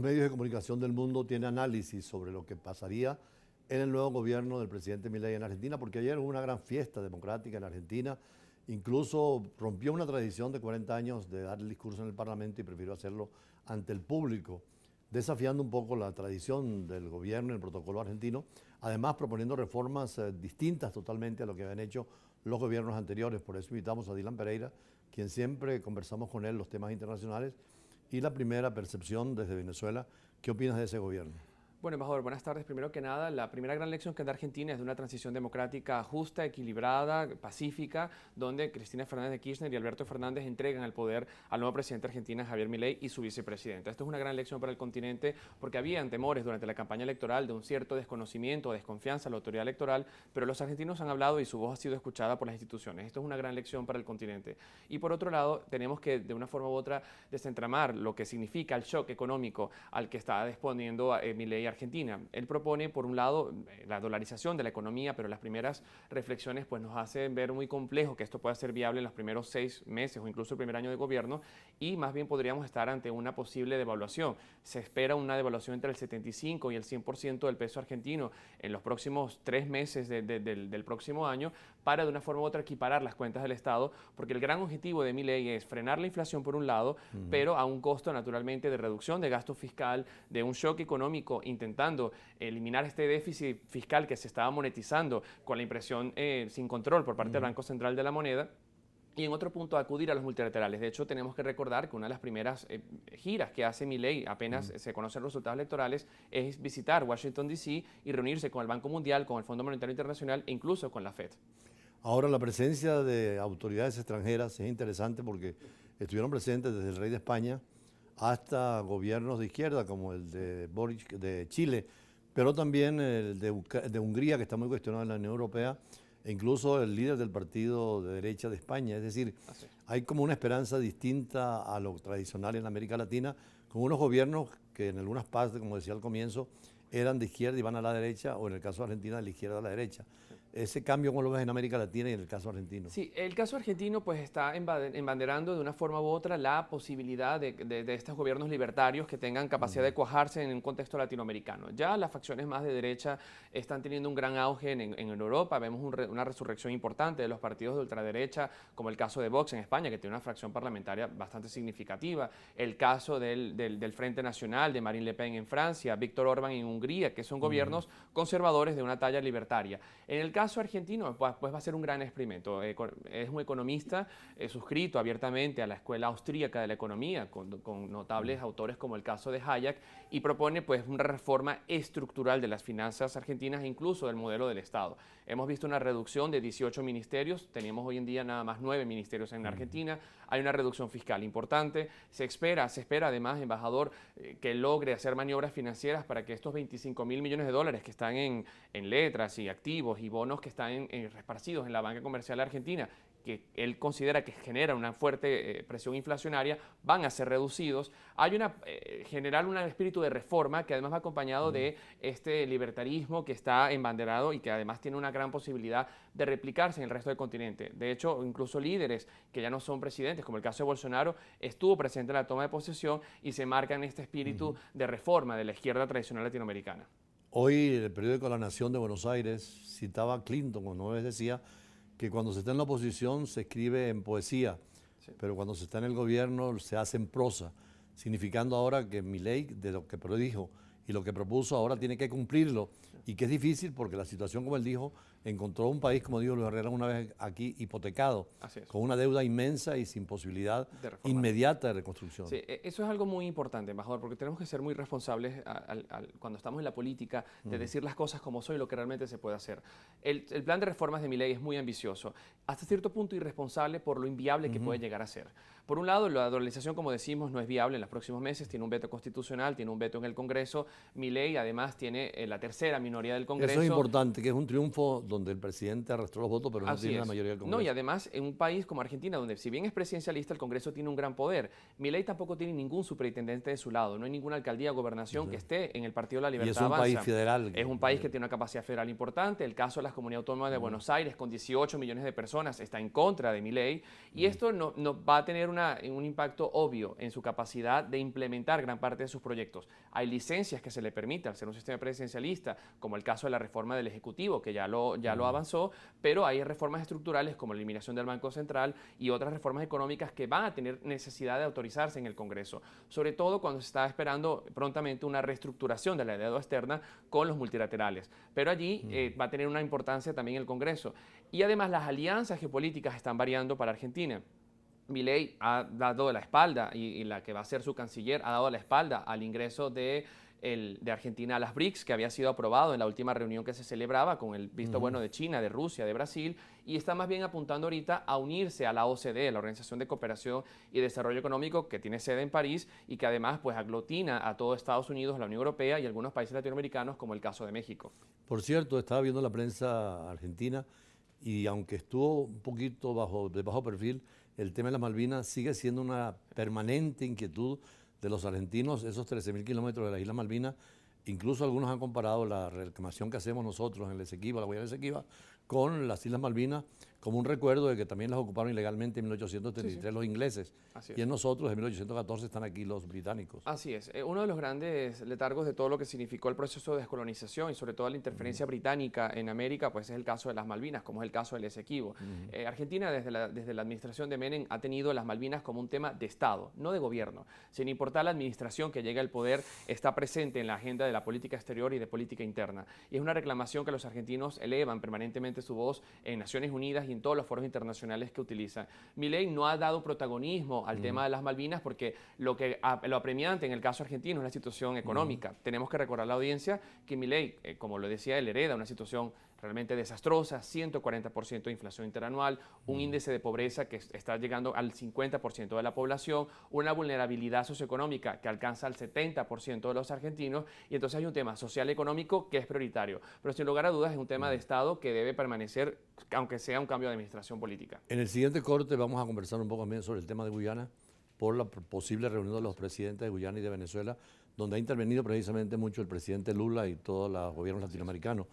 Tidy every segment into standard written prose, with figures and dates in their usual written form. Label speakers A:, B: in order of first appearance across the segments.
A: Medios de comunicación del mundo tiene análisis sobre lo que pasaría en el nuevo gobierno del presidente Milei en Argentina, porque ayer hubo una gran fiesta democrática en Argentina, incluso rompió una tradición de 40 años de dar el discurso en el Parlamento y prefirió hacerlo ante el público, desafiando un poco la tradición del gobierno y el protocolo argentino, además proponiendo reformas distintas totalmente a lo que habían hecho los gobiernos anteriores. Por eso invitamos a Dylan Pereira, quien siempre conversamos con él los temas internacionales, y la primera percepción desde Venezuela. ¿Qué opinas de ese gobierno?
B: Bueno, embajador, buenas tardes. Primero que nada, la primera gran lección que da Argentina es de una transición democrática justa, equilibrada, pacífica, donde Cristina Fernández de Kirchner y Alberto Fernández entregan el poder al nuevo presidente de Argentina, Javier Milei, y su vicepresidenta. Esto es una gran lección para el continente porque habían temores durante la campaña electoral de un cierto desconocimiento o desconfianza a la autoridad electoral, pero los argentinos han hablado y su voz ha sido escuchada por las instituciones. Esto es una gran lección para el continente. Y por otro lado, tenemos que de una forma u otra desentramar lo que significa el shock económico al que está exponiendo Milei Argentina. Él propone, por un lado, la dolarización de la economía, pero las primeras reflexiones pues, nos hacen ver muy complejo que esto pueda ser viable en los primeros 6 meses o incluso el primer año de gobierno, y más bien podríamos estar ante una posible devaluación. Se espera una devaluación entre el 75 y el 100% del peso argentino en los próximos 3 meses del próximo año, para de una forma u otra equiparar las cuentas del Estado, porque el gran objetivo de Milei es frenar la inflación por un lado, pero a un costo naturalmente de reducción de gasto fiscal, de un shock económico, intentando eliminar este déficit fiscal que se estaba monetizando con la impresión sin control por parte del Banco Central de la Moneda. Y en otro punto, acudir a los multilaterales. De hecho, tenemos que recordar que una de las primeras giras que hace Milei, apenas se conocen los resultados electorales, es visitar Washington, D.C. y reunirse con el Banco Mundial, con el Fondo Monetario Internacional e incluso con la FED.
A: Ahora, la presencia de autoridades extranjeras es interesante porque estuvieron presentes desde el rey de España hasta gobiernos de izquierda como el de Boric de Chile, pero también el de Hungría, que está muy cuestionado en la Unión Europea, e incluso el líder del partido de derecha de España. Es decir, hay como una esperanza distinta a lo tradicional en América Latina, con unos gobiernos que en algunas partes, como decía al comienzo, eran de izquierda y van a la derecha, o en el caso de Argentina, de la izquierda a la derecha. Ese cambio, ¿cómo lo ves en América Latina y en el caso argentino?
B: Sí, el caso argentino pues está embanderando de una forma u otra la posibilidad de estos gobiernos libertarios que tengan capacidad de cuajarse en un contexto latinoamericano. Ya las facciones más de derecha están teniendo un gran auge en Europa. Vemos una resurrección importante de los partidos de ultraderecha, como el caso de Vox en España, que tiene una fracción parlamentaria bastante significativa. El caso del Frente Nacional, de Marine Le Pen en Francia, Víctor Orbán en Hungría, que son gobiernos conservadores de una talla libertaria. En el caso argentino, pues va a ser un gran experimento. Es un economista suscrito abiertamente a la escuela austríaca de la economía, con notables autores como el caso de Hayek, y propone pues una reforma estructural de las finanzas argentinas e incluso del modelo del Estado. Hemos visto una reducción de 18 ministerios, tenemos hoy en día nada más 9 ministerios en Argentina, hay una reducción fiscal importante, se espera además, embajador, que logre hacer maniobras financieras para que estos 25.000 millones de dólares que están en letras y activos y bonos que están esparcidos en la banca comercial argentina, que él considera que genera una fuerte presión inflacionaria, van a ser reducidos. Hay generar un espíritu de reforma que además va acompañado de este libertarismo que está embanderado y que además tiene una gran posibilidad de replicarse en el resto del continente. De hecho, incluso líderes que ya no son presidentes, como el caso de Bolsonaro, estuvo presente en la toma de posesión y se marca en este espíritu de reforma de la izquierda tradicional latinoamericana.
A: Hoy el periódico La Nación de Buenos Aires citaba a Clinton, cuando una vez decía que cuando se está en la oposición se escribe en poesía, pero cuando se está en el gobierno se hace en prosa, significando ahora que Milei, de lo que predijo y lo que propuso, ahora tiene que cumplirlo, y que es difícil porque la situación, como él dijo, encontró un país, como dijo Luis Herrera una vez aquí, hipotecado, con una deuda inmensa y sin posibilidad inmediata de reconstrucción.
B: Sí, eso es algo muy importante, embajador, porque tenemos que ser muy responsables cuando estamos en la política de decir las cosas como son y lo que realmente se puede hacer. El plan de reformas de Milei es muy ambicioso, hasta cierto punto irresponsable por lo inviable que puede llegar a ser. Por un lado, la dolarización, como decimos, no es viable en los próximos meses, tiene un veto constitucional, tiene un veto en el Congreso. Milei además tiene la tercera minoría del Congreso.
A: Eso es importante, que es un triunfo donde el presidente arrastró los votos, pero no tiene la mayoría del Congreso.
B: No, y además en un país como Argentina, donde si bien es presidencialista, el Congreso tiene un gran poder. Milei tampoco tiene ningún superintendente de su lado, no hay ninguna alcaldía o gobernación que esté en el Partido de la Libertad
A: Avanza. Y es un país federal.
B: Es un país que tiene una capacidad federal importante. El caso de la Comunidad Autónoma de Buenos Aires, con 18 millones de personas, está en contra de Milei. Y esto no va a tener un impacto obvio en su capacidad de implementar gran parte de sus proyectos. Hay licencias que se le permite al ser un sistema presidencialista, como el caso de la reforma del Ejecutivo, que ya lo avanzó, pero hay reformas estructurales como la eliminación del Banco Central y otras reformas económicas que van a tener necesidad de autorizarse en el Congreso, sobre todo cuando se está esperando prontamente una reestructuración de la deuda externa con los multilaterales. Pero allí va a tener una importancia también el Congreso. Y además las alianzas geopolíticas están variando para Argentina. Milei ha dado la espalda y la que va a ser su canciller ha dado la espalda al ingreso de Argentina a las BRICS, que había sido aprobado en la última reunión que se celebraba con el visto bueno de China, de Rusia, de Brasil, y está más bien apuntando ahorita a unirse a la OCDE, la Organización de Cooperación y Desarrollo Económico, que tiene sede en París y que además pues aglutina a todo Estados Unidos, la Unión Europea y algunos países latinoamericanos, como el caso de México.
A: Por cierto, estaba viendo la prensa argentina y aunque estuvo un poquito de bajo perfil, el tema de las Malvinas sigue siendo una permanente inquietud de los argentinos, esos 13.000 kilómetros de las Islas Malvinas. Incluso algunos han comparado la reclamación que hacemos nosotros en el Esequiba, la Guayana del Esequiba, con las Islas Malvinas como un recuerdo de que también las ocuparon ilegalmente en 1833 los ingleses. Y en nosotros, en 1814, están aquí los británicos.
B: Así es. Uno de los grandes letargos de todo lo que significó el proceso de descolonización y sobre todo la interferencia británica en América, pues es el caso de las Malvinas, como es el caso del Esequibo. Argentina, desde la administración de Menem, ha tenido las Malvinas como un tema de Estado, no de gobierno. Sin importar la administración que llegue al poder, está presente en la agenda de la política exterior y de política interna. Y es una reclamación que los argentinos elevan permanentemente su voz en Naciones Unidas y en todos los foros internacionales que utilizan. Milei no ha dado protagonismo al tema de las Malvinas porque lo apremiante en el caso argentino es la situación económica. Tenemos que recordar a la audiencia que Milei, como lo decía él, hereda una situación realmente desastrosa, 140% de inflación interanual, un índice de pobreza que está llegando al 50% de la población, una vulnerabilidad socioeconómica que alcanza al 70% de los argentinos, y entonces hay un tema social económico que es prioritario, pero sin lugar a dudas es un tema de Estado que debe permanecer, aunque sea un cambio de administración política.
A: En el siguiente corte vamos a conversar un poco más sobre el tema de Guyana, por la posible reunión de los presidentes de Guyana y de Venezuela, donde ha intervenido precisamente mucho el presidente Lula y todos los gobiernos latinoamericanos.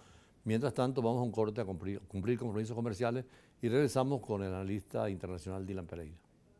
A: Mientras tanto, vamos a un corte a cumplir compromisos comerciales y regresamos con el analista internacional Dylan Pereira.